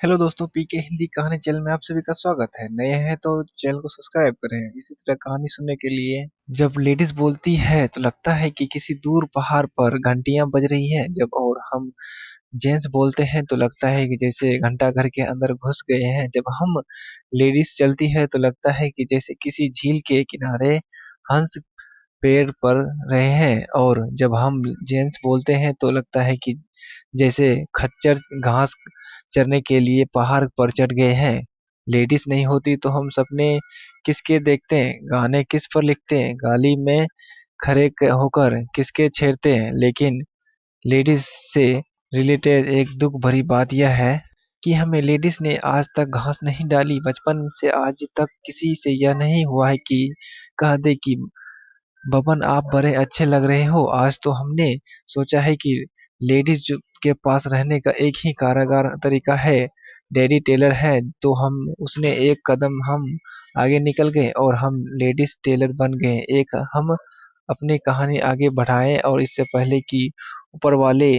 Hello दोस्तों, पीके हिंदी कहानी channel में आप सभी का स्वागत है। नए हैं तो चैनल को सब्सक्राइब करें इसी तरह कहानी सुनने के लिए। जब लेडीज बोलती है तो लगता है कि किसी दूर पहाड़ पर घंटियां बज रही है। जब और हम जेंट्स बोलते हैं तो लगता है कि जैसे घंटा घर के अंदर घुस गए हैं। जब हम लेडीज चलती है तो लगता है कि जैसे किसी झील के किनारे हंस पेड़ पर रहे हैं। और जब हम जेंट्स बोलते हैं तो लगता है कि जैसे खच्चर घास चरने के लिए पहाड़ पर चढ़ गए हैं। लेडीज नहीं होती तो हम सपने किसके देखते हैं, गाने किस पर लिखते हैं, गाली में खड़े होकर किसके छेड़ते हैं। लेकिन लेडीज से रिलेटेड एक दुख भरी बात यह है कि हमें लेडीज ने आज तक घास नहीं डाली। बचपन से आज तक किसी से यह नहीं हुआ है कि कह दे कि बबन आप बड़े अच्छे लग रहे हो। आज तो हमने सोचा है कि लेडीज के पास रहने का एक ही कारागार तरीका है, डैडी टेलर है। तो हम उसने एक कदम हम आगे निकल गए और हम लेडीज टेलर बन गए। एक हम अपनी कहानी आगे बढ़ाएं और इससे पहले कि ऊपर वाले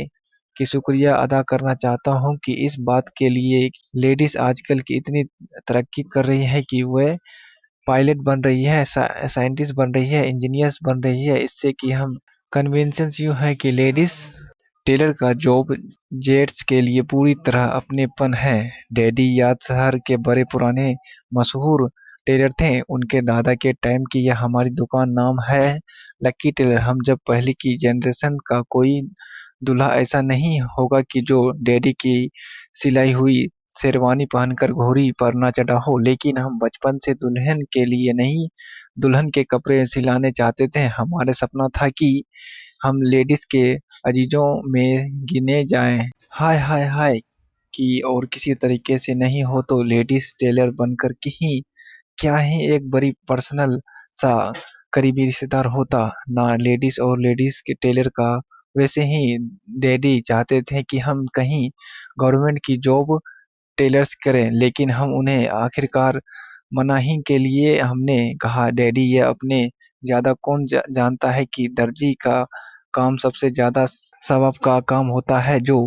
की शुक्रिया अदा करना चाहता हूं कि इस बात के लिए लेडीज आजकल की इतनी तरक्की कर रही है कि वह पायलट बन रही है, साइंटिस्ट बन रही है, इंजीनियर्स बन रही है। इससे कि हम कन्वेंशन यूं है कि लेडीज टेलर का जॉब जेंट्स के लिए पूरी तरह अपनेपन है। डैडी याद शहर के बड़े पुराने मशहूर टेलर थे। उनके दादा के टाइम की यह हमारी दुकान नाम है लक्की टेलर। हम जब पहले की जनरेशन का कोई दूल्हा ऐसा नहीं होगा कि जो डैडी की सिलाई हुई शेरवानी पहनकर घोड़ी पर ना चढ़ा हो। लेकिन हम बचपन से दुल्हन के लिए नहीं, दुल्हन के कपड़े सिलाने चाहते थे। हमारे सपना था कि हम लेडीज के अजीजों में गिने जाएं। हाय हाय हाय कि और किसी तरीके से नहीं हो तो लेडीज टेलर बनकर कहीं क्या ही एक बड़ी पर्सनल सा करीबी रिश्तेदार होता ना। लेडीज और लेडीज के टेलर का वैसे ही डैडी चाहते थे कि हम कहीं गवर्नमेंट की जॉब टेलर्स करें। लेकिन हम उन्हें आखिरकार मनाही के लिए हमने कहा डैडी ये अपने ज्यादा कौन जानता है कि दर्जी का काम सबसे ज्यादा सवाब का काम होता है। जो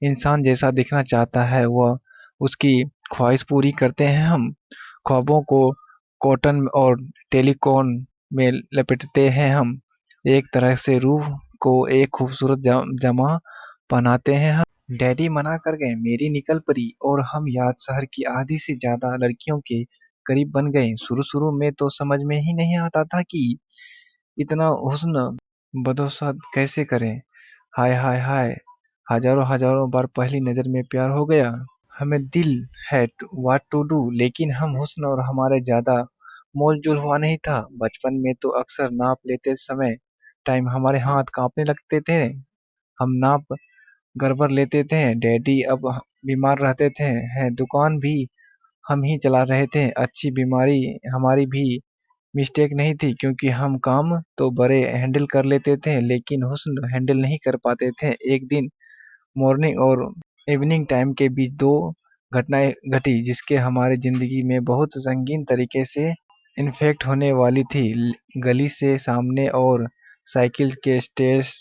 इंसान जैसा दिखना चाहता है वह उसकी ख्वाहिश पूरी करते हैं हम। ख्वाबों को कॉटन और टेलीकॉन में लपेटते हैं हम। एक तरह से रूह को एक खूबसूरत जमा पहनाते हैं हम। डैडी मना कर गए, मेरी निकल पड़ी और हम याद शहर की आधी से ज्यादा लड़कियों के करीब बन गए। शुरू शुरू में तो समझ में ही नहीं आता था कि इतना हुस्न बदौसत कैसे करें। हाय हाय हाय, हजारों हजारों बार पहली नजर में प्यार हो गया। हमें दिल है व्हाट टू डू, लेकिन हम हुस्न और हमारे ज्यादा मोल जोल हुआ नहीं था। बचपन में तो अक्सर नाप लेते समय टाइम हमारे हाथ कांपने लगते थे। हम नाप गड़बड़ लेते थे। डैडी अब बीमार रहते थे, हैं दुकान भी हम ही चला रहे थे। अच्छी बीमारी हमारी भी मिस्टेक नहीं थी क्योंकि हम काम तो बड़े हैंडल कर लेते थे लेकिन हुस्न हैंडल नहीं कर पाते थे। एक दिन मॉर्निंग और इवनिंग टाइम के बीच दो घटनाएं घटी जिसके हमारे जिंदगी में बहुत संगीन तरीके से इन्फेक्ट होने वाली थी। गली से सामने और साइकिल के स्टेज